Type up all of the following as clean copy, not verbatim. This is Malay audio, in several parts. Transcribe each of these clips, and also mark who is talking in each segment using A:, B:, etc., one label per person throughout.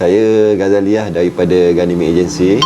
A: Saya Ghazaliah daripada Ganimi Agency.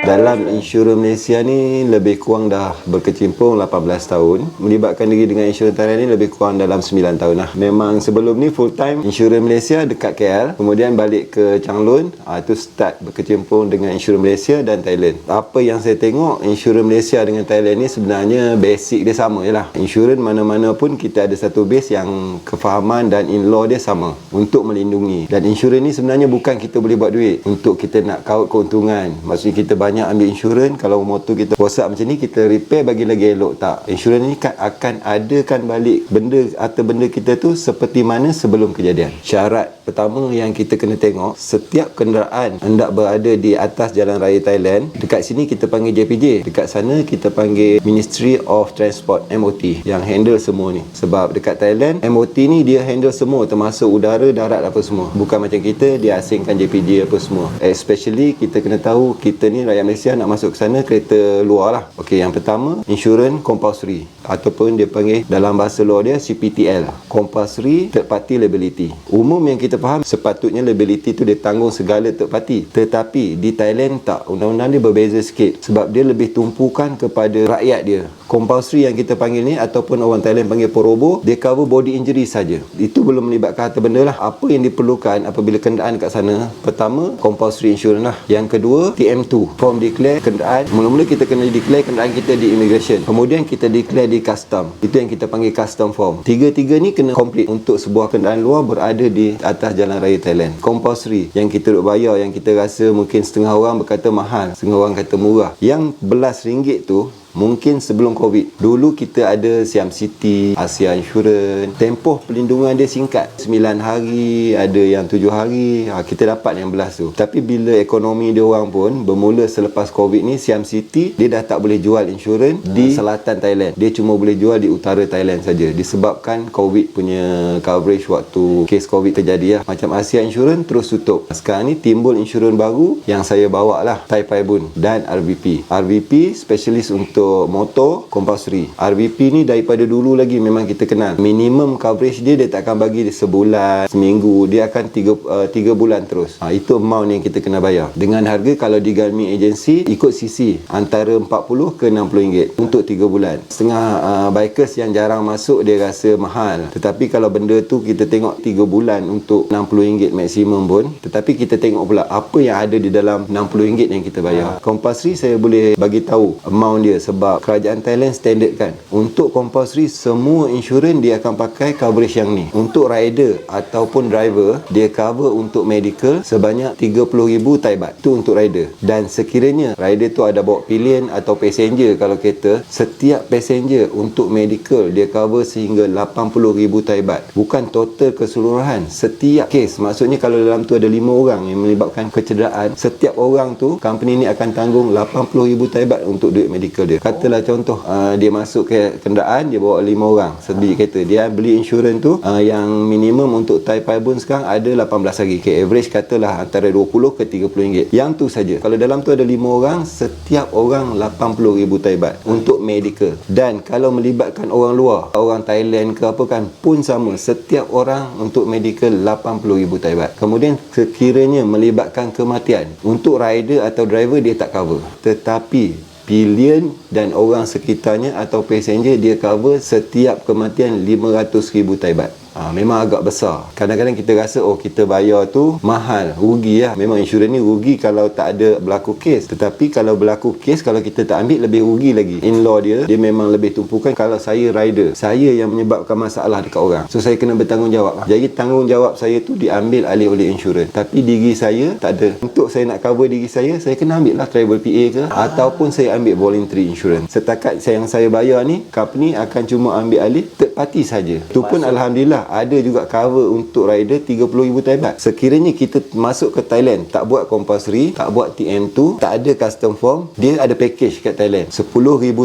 A: Dalam insurans Malaysia ni lebih kurang dah berkecimpung 18 tahun. Melibatkan diri dengan insurans Thailand ni lebih kurang dalam 9 tahun lah. Memang sebelum ni full time insurans Malaysia dekat KL, kemudian balik ke Changlun, itu start berkecimpung dengan insurans Malaysia dan Thailand. Apa yang saya tengok, insurans Malaysia dengan Thailand ni sebenarnya basic dia sama je lah. Insurans mana-mana pun kita ada satu base yang kefahaman dan in-law dia sama untuk melindungi. Dan insurans ni sebenarnya bukan kita boleh buat duit untuk kita nak kaut keuntungan. Maksudnya kita banyak ambil insurans, kalau motor kita rosak macam ni kita repair bagi lagi elok. Tak, insurans ni akan adakan balik benda atau benda kita tu seperti mana sebelum kejadian. Syarat pertama yang kita kena tengok, setiap kenderaan hendak berada di atas jalan raya Thailand. Dekat sini kita panggil JPJ, dekat sana kita panggil Ministry of Transport, MOT, yang handle semua ni. Sebab dekat Thailand MOT ni dia handle semua, termasuk udara, darat, apa semua. Bukan macam kita dia asingkan JPJ apa semua. Especially kita kena tahu, kita ni rakyat Malaysia nak masuk ke sana kereta luar lah. Okey, yang pertama insurans compulsory ataupun dia panggil dalam bahasa luar dia CPTL, compulsory third party liability. Umum yang kita faham sepatutnya liability tu dia tanggung segala third party, tetapi di Thailand tak, undang-undang dia berbeza sikit sebab dia lebih tumpukan kepada rakyat dia. Compulsory yang kita panggil ni ataupun orang Thailand panggil porobo, dia cover body injury saja. Itu belum melibatkan harta benda lah. Apa yang diperlukan apabila kenderaan kat sana, pertama compulsory insurance lah. Yang kedua TM2, form declare kenderaan. Mula-mula kita kena declare kenderaan kita di immigration, kemudian kita declare di custom, itu yang kita panggil custom form. Tiga-tiga ni kena complete untuk sebuah kenderaan luar berada di atas jalan raya Thailand. Compulsory yang kita duk bayar, yang kita rasa mungkin setengah orang berkata mahal, setengah orang kata murah. Yang belas ringgit tu mungkin sebelum Covid. Dulu kita ada Siam City, Asia Insurance. Tempoh pelindungan dia singkat, 9 hari, ada yang 7 hari. Kita dapat yang belas tu. Tapi bila ekonomi dia orang pun bermula selepas Covid ni, Siam City dia dah tak boleh jual insurans di selatan Thailand. Dia cuma boleh jual di utara Thailand saja, disebabkan Covid punya coverage waktu kes Covid terjadi lah. Macam Asia Insurance terus tutup. Sekarang ni timbul insurans baru yang saya bawa lah, Thai Paibun dan RVP. RVP specialist untuk motor compulsory. RVP ni daripada dulu lagi memang kita kenal. Minimum coverage dia tak akan bagi sebulan, seminggu, dia akan 3 bulan terus. Itu amount yang kita kena bayar. Dengan harga kalau di Ganimi Agency ikut CC antara 40 ke 60 ringgit untuk 3 bulan. Setengah bikers yang jarang masuk dia rasa mahal. Tetapi kalau benda tu kita tengok 3 bulan untuk 60 ringgit maksimum pun. Tetapi kita tengok pula apa yang ada di dalam 60 ringgit yang kita bayar. Compulsory saya boleh bagi tahu amount dia sebab kerajaan Thailand standard kan. Untuk compulsory semua insurans dia akan pakai coverage yang ni. Untuk rider ataupun driver dia cover untuk medical sebanyak 30,000 Thai baht. Itu untuk rider. Dan sekiranya rider tu ada bawa pilihan atau passenger, kalau kereta, setiap passenger untuk medical dia cover sehingga 80,000 Thai baht. Bukan total keseluruhan, setiap kes. Maksudnya kalau dalam tu ada 5 orang yang menyebabkan kecederaan, setiap orang tu company ni akan tanggung 80,000 Thai baht untuk duit medical dia. Katalah contoh dia masuk ke kenderaan, dia bawa 5 orang sebiji kereta, dia beli insurans tu yang minimum untuk Thai Paibun sekarang ada 18 hari. Average katalah antara 20 ke 30 ringgit. Yang tu saja. Kalau dalam tu ada 5 orang, setiap orang 80,000 Thai baht untuk medical. Dan kalau melibatkan orang luar, orang Thailand ke apa kan pun sama, setiap orang untuk medical 80,000 Thai baht. Kemudian sekiranya melibatkan kematian, untuk rider atau driver dia tak cover, tetapi pilihan dan orang sekitarnya atau passenger dia cover setiap kematian 500,000 Thai baht. Memang agak besar. Kadang-kadang kita rasa kita bayar tu mahal, rugi lah. Memang insurans ni rugi kalau tak ada berlaku kes. Tetapi kalau berlaku kes, kalau kita tak ambil, lebih rugi lagi. In-law dia memang lebih tumpukan. Kalau saya rider, saya yang menyebabkan masalah dekat orang, so saya kena bertanggungjawab. Jadi tanggungjawab saya tu diambil alih oleh insurans. Tapi diri saya tak ada. Untuk saya nak cover diri saya kena ambil lah travel PA ke, ataupun saya ambil voluntary insurance. Setakat yang saya bayar ni, company akan cuma ambil alih third party saja. Tu pun Alhamdulillah ada juga cover untuk rider 30,000 Thai baht. Sekiranya kita masuk ke Thailand, tak buat compulsory, tak buat TM2, tak ada custom form, dia ada package kat Thailand, 10,000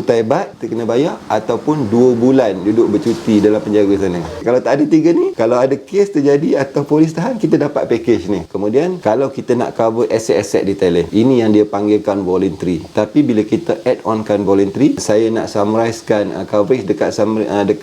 A: Thai baht kita kena bayar, ataupun 2 bulan duduk bercuti dalam penjara sana. Kalau tak ada 3 ni, kalau ada kes terjadi atau polis tahan, kita dapat package ni. Kemudian kalau kita nak cover aset-aset di Thailand, ini yang dia panggilkan voluntary. Tapi bila kita add on kan voluntary, saya nak summarizekan coverage dekat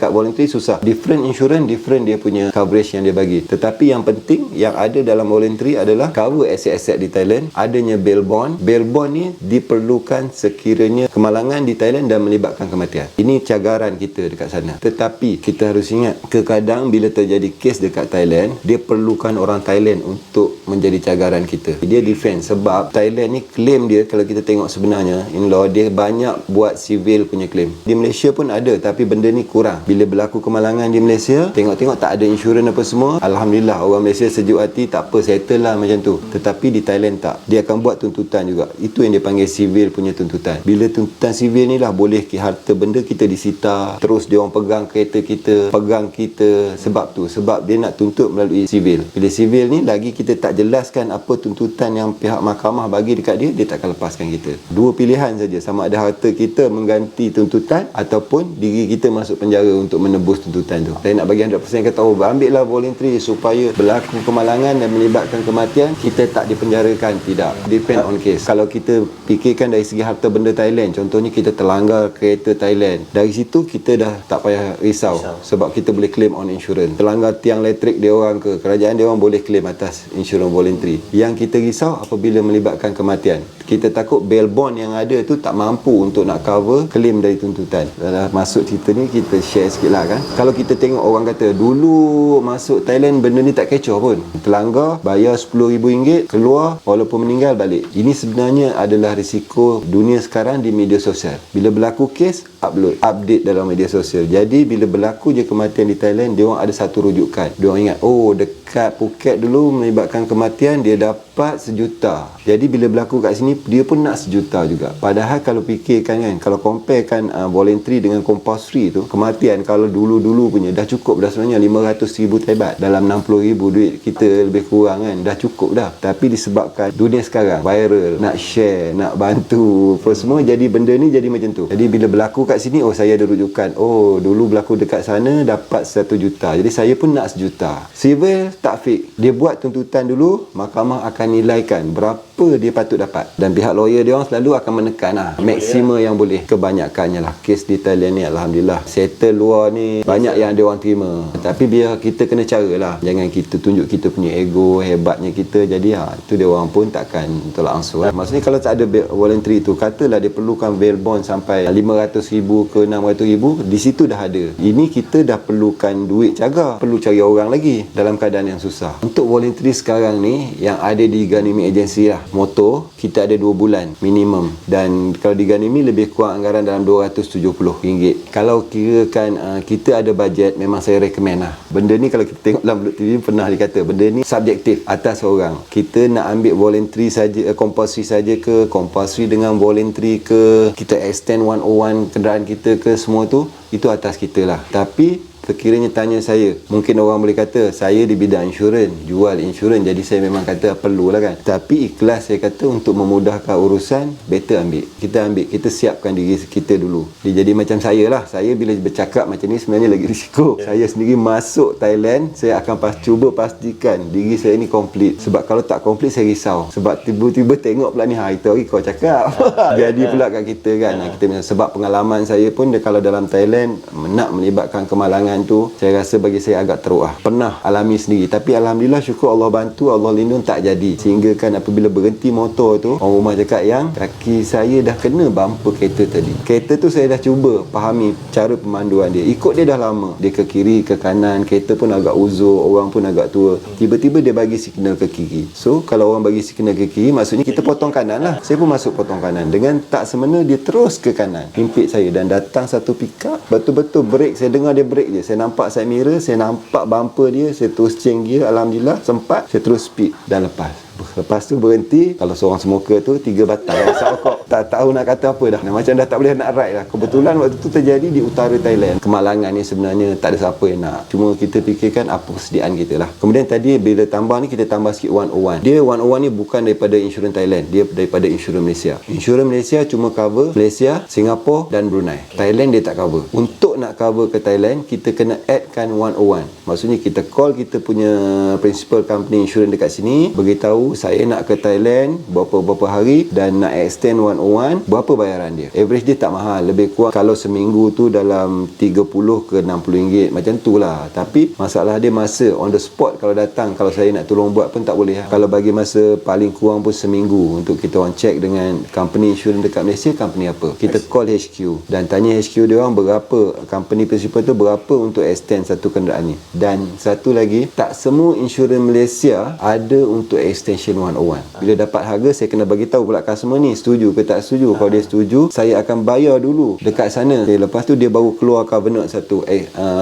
A: voluntary susah. Different insurance, different dia punya coverage yang dia bagi. Tetapi yang penting yang ada dalam voluntary adalah cover aset-aset di Thailand, adanya bail bond. Bail bond ni diperlukan sekiranya kemalangan di Thailand dan melibatkan kematian. Ini cagaran kita dekat sana. Tetapi kita harus ingat, kadang bila terjadi kes dekat Thailand, dia perlukan orang Thailand untuk menjadi cagaran kita. Dia defend sebab Thailand ni claim dia, kalau kita tengok sebenarnya in law, dia banyak buat civil punya claim. Di Malaysia pun ada, tapi benda ni kurang. Bila berlaku kemalangan di Malaysia, tengok-tengok tak ada insurans apa semua, Alhamdulillah orang Malaysia sejuk hati, tak apa, settle lah macam tu. Tetapi di Thailand tak. Dia akan buat tuntutan juga. Itu yang dia panggil civil punya tuntutan. Bila tuntutan civil ni lah, boleh harta benda kita disita, terus dia orang pegang kereta kita, pegang kita. Sebab tu, sebab dia nak tuntut melalui civil. Bila civil ni lagi kita tak jelaskan apa tuntutan yang pihak mahkamah bagi dekat dia, dia takkan lepaskan kita. Dua pilihan saja, sama ada harta kita mengganti tuntutan ataupun diri kita masuk penjara untuk menebus tuntutan tu. Saya nak bagi 100% kata, ambil lah voluntary supaya berlaku kemalangan dan melibatkan kematian, kita tak dipenjarakan. Tidak, depend on case. Kalau kita fikirkan dari segi harta benda Thailand, contohnya kita terlanggar kereta Thailand, dari situ kita dah tak payah risau sebab kita boleh claim on insurance. Terlanggar tiang elektrik dia orang ke kerajaan, dia orang boleh claim atas insurans voluntary. Yang kita risau apabila melibatkan kematian. Kita takut bail bond yang ada tu tak mampu untuk nak cover claim dari tuntutan. Dalam masuk cerita ni kita share sikit lah kan. Kalau kita tengok orang kata dulu masuk Thailand benda ni tak kecoh pun, terlanggar bayar RM10,000, keluar walaupun meninggal balik. Ini sebenarnya adalah risiko dunia sekarang di media sosial. Bila berlaku kes, update dalam media sosial. Jadi bila berlaku je kematian di Thailand, dia orang ada satu rujukan. Dia orang ingat, dekat Phuket dulu melibatkan kematian dia dapat RM1,000,000. Jadi bila berlaku kat sini dia pun nak RM1,000,000 juga. Padahal kalau fikirkan kan, kalau comparekan voluntary dengan compulsory tu, kematian kalau dulu-dulu punya dah cukup dah sebenarnya RM500,000 Thai baht dalam RM60,000 duit kita lebih kurang kan, dah cukup dah. Tapi disebabkan dunia sekarang viral, nak share, nak bantu apa semua, jadi benda ni jadi macam tu. Jadi bila berlaku kat sini, saya ada rujukan, dulu berlaku dekat sana dapat RM1,000,000, jadi saya pun nak RM1,000,000. Civil tak fake, dia buat tuntutan dulu, mahkamah akan nilaikan berapa dia patut dapat, dan pihak lawyer dia orang selalu akan menekan maksima yang boleh. Kebanyakannya lah kes di Thailand ni Alhamdulillah settle luar ni banyak yang dia orang terima. Tapi biar kita kena cara lah, jangan kita tunjuk kita punya ego, hebatnya kita, jadi itu dia orang pun takkan tolak ansur Maksudnya kalau tak ada voluntary tu, katalah dia perlukan bail bond sampai RM500,000 ke RM600,000, di situ dah ada. Ini kita dah perlukan duit jaga, perlu cari orang lagi dalam keadaan yang susah. Untuk voluntary sekarang ni yang ada di Ghanimi Agency lah, motor kita ada 2 bulan minimum, dan kalau di Ghanimi lebih kurang anggaran dalam RM270. Kalau kirakan kita ada bajet, memang saya recommend lah. Benda ni kalau kita tengok dalam TV pernah dikata benda ni subjektif atas orang. Kita nak ambil voluntary saja, compulsory saja ke, compulsory dengan voluntary ke, kita extend 101 kenderaan kita ke, semua tu itu atas kita lah. Tapi sekiranya tanya saya, mungkin orang boleh kata saya di bidang insurans, jual insurans, jadi saya memang kata perlulah kan. Tapi ikhlas saya kata untuk memudahkan urusan, better ambil. Kita ambil, kita siapkan diri kita dulu. Jadi macam saya lah, saya bila bercakap macam ni sebenarnya lagi risiko. Saya sendiri masuk Thailand, saya akan cuba pastikan diri saya ni komplit. Sebab kalau tak komplit saya risau. Sebab tiba-tiba tengok pula ni, itu hari kau cakap. Jadi pula kat kita kan. Sebab pengalaman saya pun kalau dalam Thailand nak melibatkan kemalangan tu, saya rasa bagi saya agak teruk pernah alami sendiri. Tapi Alhamdulillah, syukur Allah bantu, Allah lindung, tak jadi. Sehingga kan apabila berhenti motor tu, orang rumah cakap yang kaki saya dah kena bumper kereta tadi. Kereta tu saya dah cuba fahami cara pemanduan dia, ikut dia dah lama, dia ke kiri ke kanan, kereta pun agak uzur, orang pun agak tua, tiba-tiba dia bagi signal ke kiri. So kalau orang bagi signal ke kiri, maksudnya kita potong kanan lah. Saya pun masuk potong kanan, dengan tak semena dia terus ke kanan, himpit saya, dan datang satu pickup, betul-betul break. Saya dengar dia break je, saya nampak side mirror, saya nampak bumper dia, saya terus change gear, Alhamdulillah sempat, saya terus speed dan lepas. Lepas tu berhenti. Kalau seorang smoker tu 3 batang asap rokok, tak tahu nak kata apa dah, macam dah tak boleh nak ride lah. Kebetulan waktu tu terjadi di utara Thailand. Kemalangan ni sebenarnya tak ada siapa yang nak, cuma kita fikirkan apa persediaan kita lah. Kemudian tadi bila tambah ni, kita tambah sikit 101. Dia 101 ni bukan daripada insurans Thailand, dia daripada insurans Malaysia. Insurans Malaysia cuma cover Malaysia, Singapura dan Brunei. Thailand dia tak cover. Untuk nak cover ke Thailand, kita kena addkan 101. Maksudnya kita call kita punya principal company insurans dekat sini, beritahu tahu saya nak ke Thailand berapa hari dan nak extend 101, berapa bayaran dia. Average dia tak mahal, lebih kurang kalau seminggu tu dalam 30 ke 60 ringgit macam tu lah. Tapi masalah dia masa on the spot, kalau datang, kalau saya nak tolong buat pun tak boleh lah. Kalau bagi masa paling kurang pun seminggu untuk kita orang check dengan company insurans dekat Malaysia, company apa. Kita call HQ dan tanya HQ dia orang berapa, company principal tu berapa untuk extend satu kenderaan ni. Dan satu lagi, tak semua insurans Malaysia ada untuk extension 101. Bila dapat harga, saya kena bagi tahu pula customer ni setuju ke tak setuju. Kalau dia setuju, saya akan bayar dulu dekat sana. Lepas tu dia baru keluar cover note satu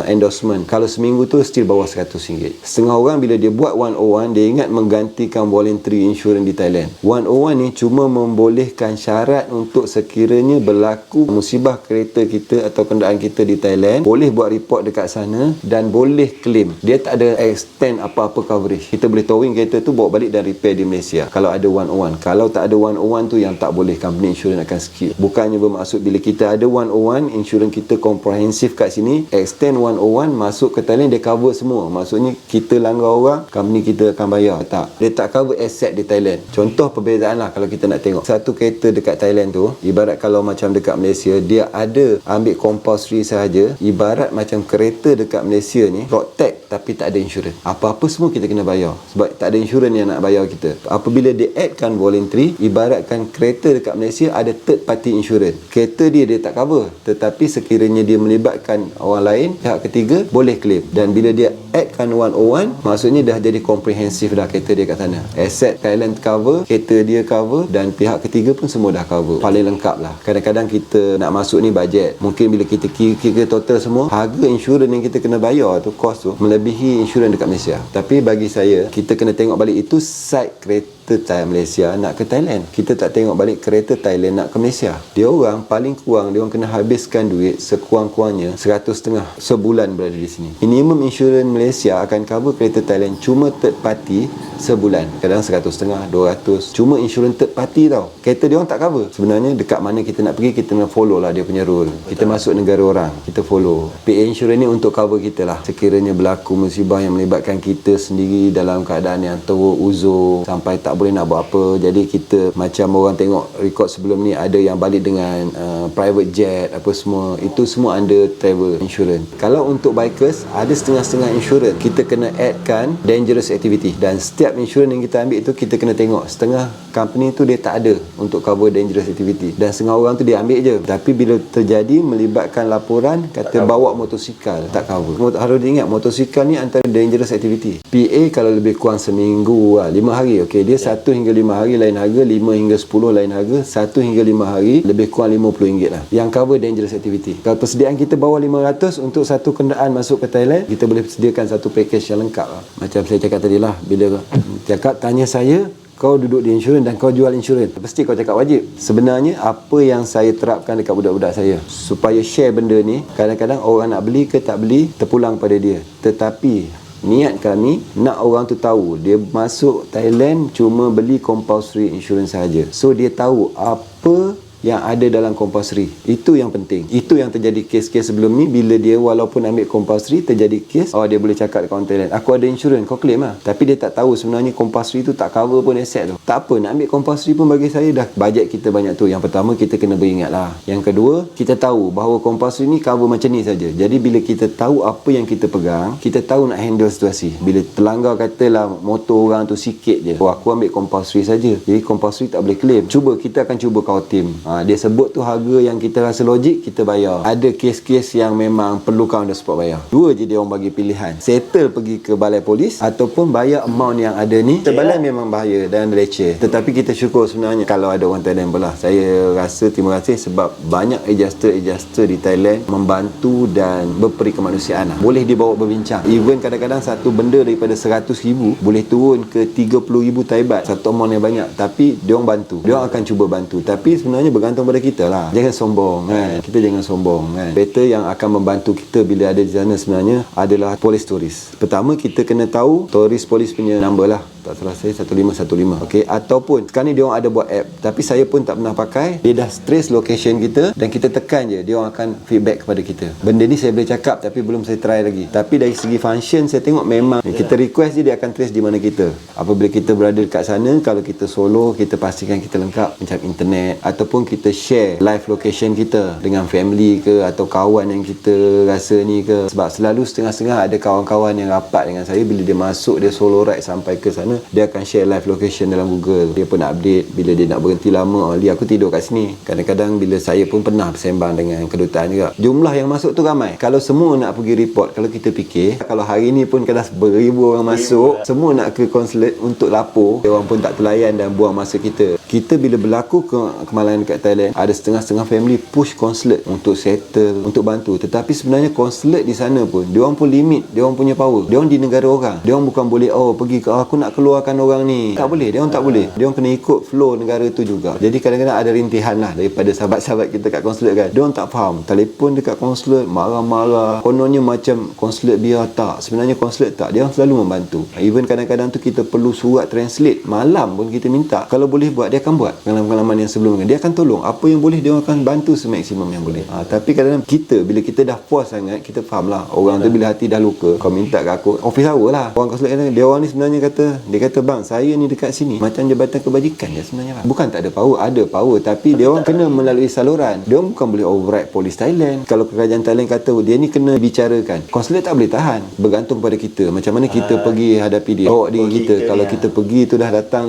A: endorsement. Kalau seminggu tu still bawah RM100. Setengah orang bila dia buat 101, dia ingat menggantikan voluntary insurance di Thailand. 101 ni cuma membolehkan syarat untuk sekiranya berlaku musibah kereta kita atau kenderaan kita di Thailand, boleh buat report dekat sana dan boleh claim. Dia tak ada extend apa-apa coverage. Kita boleh towing kereta tu, bawa balik dan repair di Malaysia kalau ada 101. Kalau tak ada 101 tu yang tak boleh, company insurance akan skip. Bukannya bermaksud bila kita ada 101, insurans kita komprehensif kat sini, extend 101 masuk ke Thailand, dia cover semua. Maksudnya kita langgar orang, company kita akan bayar. Tak, dia tak cover asset di Thailand. Contoh perbezaan lah, kalau kita nak tengok satu kereta dekat Thailand tu, ibarat kalau macam dekat Malaysia dia ada ambil compulsory sahaja, ibarat macam kereta dekat Malaysia ni road tax tapi tak ada insurans. Apa-apa semua kita kena bayar sebab tak ada insurans yang nak bayar kita. Apabila dia addkan voluntary, ibaratkan kereta dekat Malaysia ada third party insurance. Kereta dia tak cover, tetapi sekiranya dia melibatkan orang lain, pihak ketiga, boleh claim. Dan bila dia addkan 101, maksudnya dah jadi komprehensif dah kereta dia kat sana. Asset Thailand cover, kereta dia cover dan pihak ketiga pun semua dah cover. Paling lengkap lah. Kadang-kadang kita nak masuk ni budget, mungkin bila kita kira total semua, harga insurans yang kita kena bayar tu, cost tu melebihi insurans dekat Malaysia. Tapi bagi saya, kita kena tengok balik itu side kereta Malaysia nak ke Thailand. Kita tak tengok balik kereta Thailand nak ke Malaysia. Dia orang paling kurang, dia orang kena habiskan duit sekurang-kurangnya 150 sebulan berada di sini. Minimum insurans Malaysia akan cover kereta Thailand cuma third party sebulan. Kadang 150, 200. Cuma insurans third party tau. Kereta dia orang tak cover. Sebenarnya dekat mana kita nak pergi, kita nak follow lah dia punya rule. Kita masuk negara orang, kita follow. PA insurans ni untuk cover kita lah. Sekiranya berlaku musibah yang melibatkan kita sendiri dalam keadaan yang teruk, uzur, sampai tak boleh nak buat apa. Jadi kita macam orang tengok rekod sebelum ni, ada yang balik dengan private jet apa semua, itu semua under travel insurance. Kalau untuk bikers, ada setengah-setengah insurance kita kena addkan dangerous activity, dan setiap insurance yang kita ambil itu kita kena tengok setengah company tu dia tak ada untuk cover dangerous activity, dan setengah orang tu dia ambil je, tapi bila terjadi melibatkan laporan kata bawa motosikal, tak cover. Harus diingat motosikal ni antara dangerous activity. PA kalau lebih kurang seminggu 5 hari, okey, dia 1 hingga 5 hari lain harga, 5 hingga 10 lain harga, 1 hingga 5 hari lebih kurang RM50 lah yang cover dangerous activity. Kalau persediaan kita bawah 500 untuk satu kenderaan masuk ke Thailand, kita boleh sediakan satu package yang lengkap lah. Macam saya cakap tadi lah, bila cakap tanya saya, kau duduk di insurans dan kau jual insurans, pasti kau cakap wajib. Sebenarnya apa yang saya terapkan dekat budak-budak saya supaya share benda ni, kadang-kadang orang nak beli ke tak beli terpulang pada dia, tetapi niat kami nak orang tu tahu dia masuk Thailand cuma beli compulsory insurance sahaja. So dia tahu apa yang ada dalam compulsory. Itu yang penting. Itu yang terjadi kes-kes sebelum ni, bila dia walaupun ambil compulsory terjadi kes, dia boleh cakap dekat orang Thailand, aku ada insurans, kau claim lah. Tapi dia tak tahu sebenarnya compulsory tu tak cover pun asset tu. Tak apa, nak ambil compulsory pun bagi saya dah bajet kita banyak tu. Yang pertama kita kena beringat lah. Yang kedua, kita tahu bahawa compulsory ni cover macam ni saja. Jadi bila kita tahu apa yang kita pegang, kita tahu nak handle situasi. Bila terlanggar katalah motor orang tu sikit je, aku ambil compulsory saja, jadi compulsory tak boleh claim. Kita akan cuba kau tim. Dia sebut tu harga yang kita rasa logik, kita bayar. Ada kes-kes yang memang perlukan on the spot bayar. Dua je dia orang bagi pilihan, settle pergi ke balai polis ataupun bayar amount yang ada ni. Terbalai memang bahaya dan leceh, tetapi kita syukur sebenarnya kalau ada orang Thailand belah. Saya rasa terima kasih sebab banyak adjuster di Thailand membantu dan berperi kemanusiaan lah. Boleh dibawa berbincang. Even kadang-kadang satu benda daripada 100,000 boleh turun ke 30,000 Thai baht, satu amount yang banyak, tapi dia orang bantu, dia orang akan cuba bantu. Tapi sebenarnya bergantung pada kita lah. Jangan sombong kan. Kita jangan sombong kan. Better yang akan membantu kita bila ada di sana sebenarnya adalah polis turis. Pertama kita kena tahu turis polis punya number lah. tak salah saya 1515. Okey, ataupun sekarang ni dia orang ada buat app tapi saya pun tak pernah pakai. Dia dah trace location kita dan kita tekan je, dia orang akan feedback kepada kita. Benda ni saya boleh cakap tapi belum saya try lagi. Tapi dari segi function saya tengok memang kita request je dia akan trace di mana kita. Apabila kita berada dekat sana, kalau kita solo, kita pastikan kita lengkap macam internet, ataupun kita share live location kita dengan family ke atau kawan yang kita rasa ni ke. Sebab selalu setengah-setengah ada kawan-kawan yang rapat dengan saya, bila dia masuk, dia solo ride sampai ke sana, dia akan share live location dalam Google. Dia pun nak update bila dia nak berhenti lama, Ali aku tidur kat sini. Kadang-kadang bila saya pun pernah bersembang dengan kedutaan juga, jumlah yang masuk tu ramai. Kalau semua nak pergi report, kalau kita fikir, kalau hari ni pun kalau beribu orang masuk, semua nak ke konsulat untuk lapor, dia orang pun tak terlayan dan buang masa kita. Kita bila berlaku kemalangan dekat Thailand, ada setengah-setengah family push konsulat untuk settle, untuk bantu. Tetapi sebenarnya konsulat di sana pun, dia orang pun limit, dia orang punya power. Dia orang di negara orang. Dia orang bukan boleh pergi ke aku nak keluarkan orang ni. Tak boleh, dia orang tak boleh. Dia orang kena ikut flow negara tu juga. Jadi kadang-kadang ada rintihan lah daripada sahabat-sahabat kita kat konsulat kan. Dia orang tak faham. Telefon dekat konsulat marah-marah. Kononnya macam konsulat biar tak. Sebenarnya konsulat tak. Dia orang selalu membantu. Even kadang-kadang tu kita perlu surat translate. Malam pun kita minta. Kalau boleh buat, dia akan buat. Pengalaman yang sebelumnya, dia akan tolong. Apa yang boleh, dia akan bantu semaksimum yang boleh. Tapi kadang-kadang kita, bila kita dah puas sangat, kita faham lah. Orang tu bila hati dah luka, kau minta kat aku, office hour lah. Orang konsulat kata, dia orang ni sebenarnya dia kata bang, saya ni dekat sini macam jabatan kebajikan je sebenarnya lah. Bukan tak ada power, ada power, tapi dia orang kena melalui saluran. Dia orang bukan boleh override polis Thailand. Kalau kerajaan Thailand kata dia ni kena bicarakan, konsulat tak boleh tahan. Bergantung pada kita, macam mana kita pergi hadapi dia. Bawa diri kita. Kalau kita pergi tu dah datang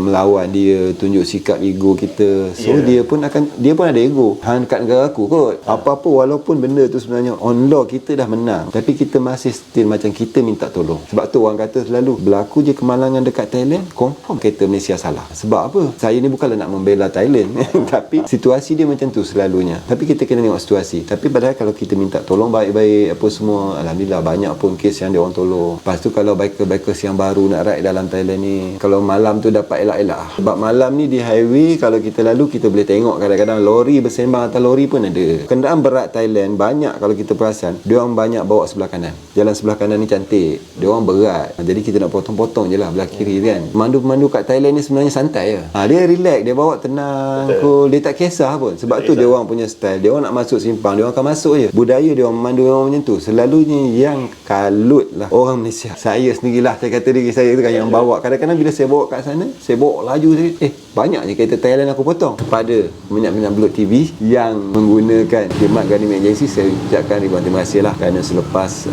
A: melawan dia, tunjuk sikap ego kita. So dia pun ada ego. Hang dekat negara aku kot. Apa-apa walaupun benda tu sebenarnya on law kita dah menang, tapi kita masih still macam kita minta tolong. Sebab tu orang kata selalu berlaku je kemalangan dekat Thailand, confirm kereta Malaysia salah. Sebab apa? Saya ni bukanlah nak membela Thailand tapi situasi dia macam tu selalunya. Tapi kita kena tengok situasi. Tapi padahal kalau kita minta tolong baik-baik apa semua, alhamdulillah banyak pun kes yang dia orang tolong. Lepas tu kalau bikers yang baru nak ride dalam Thailand ni, kalau malam tu dapat elak-elak. Sebab malam ni di highway kalau kita lalu, kita boleh tengok kadang-kadang lori bersembang atas lori pun ada. Kenderaan berat Thailand banyak, kalau kita perasan dia orang banyak bawa sebelah kanan. Jalan sebelah kanan ni cantik, dia orang berat. Jadi kita nak potong-potong je lah belah kiri kan. Pemandu-pemandu kat Thailand ni sebenarnya santai je. Dia relax, dia bawa tenang, cool. Dia tak kisah pun. Sebab tu dia orang punya style. Dia orang nak masuk simpang, dia orang akan masuk je. Budaya dia orang memandu orang macam tu. Selalunya yang kalut lah orang Malaysia. Saya sendirilah, saya kata diri saya tu kan yang bawa. Kadang-kadang bila saya bawa kat sana, saya bawa laju saya, banyak je kereta Thailand aku potong. Pada minyak-minyak Block TV yang menggunakan khidmat Ghanim Agency, saya ucapkan ribuan terima kasih lah. Kerana selepas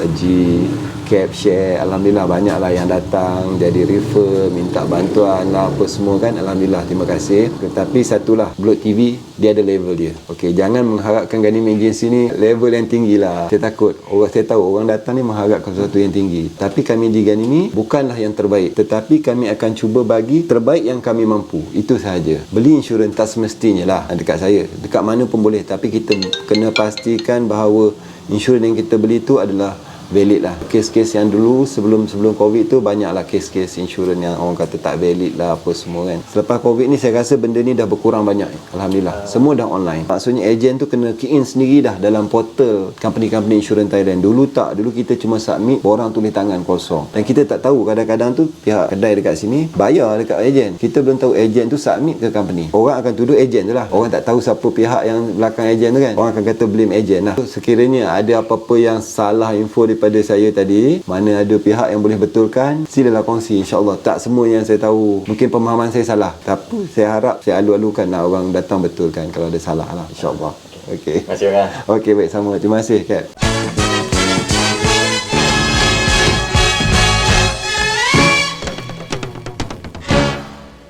A: cap share, alhamdulillah banyak lah yang datang jadi refer, minta bantuan lah apa semua kan. Alhamdulillah, terima kasih. Tetapi satulah, Block TV dia ada level dia. Okey, jangan mengharapkan Ghanim Agency ni level yang tinggi lah. Saya takut, saya tahu orang datang ni mengharapkan sesuatu yang tinggi. Tapi kami di Ghanim ni bukanlah yang terbaik, tetapi kami akan cuba bagi terbaik yang kami mampu. Itu sahaja. Beli insurans tak semestinya lah dekat saya, dekat mana pun boleh, tapi kita kena pastikan bahawa insurans yang kita beli tu adalah valid lah. Kes-kes yang dulu sebelum Covid tu banyaklah kes-kes insurans yang orang kata tak valid lah apa semua kan. Selepas Covid ni saya rasa benda ni dah berkurang banyak. Alhamdulillah. Semua dah online. Maksudnya ejen tu kena key in sendiri dah dalam portal company-company insurans Thailand. Dulu tak. Dulu kita cuma submit, orang tulis tangan kosong. Dan kita tak tahu, kadang-kadang tu pihak kedai dekat sini bayar dekat ejen. Kita belum tahu ejen tu submit ke company. Orang akan tuduh ejen tu lah. Orang tak tahu siapa pihak yang belakang ejen tu kan. Orang akan kata blame ejen lah. Sekiranya ada apa-apa yang salah info daripada saya tadi, mana ada pihak yang boleh betulkan, silalah kongsi. InsyaAllah tak semua yang saya tahu, mungkin pemahaman saya salah, tapi saya harap saya alu-alukan lah orang datang betulkan kalau ada salah lah, insyaAllah. Okey. Terima kasih. Okey, baik, sama. Terima kasih Kat.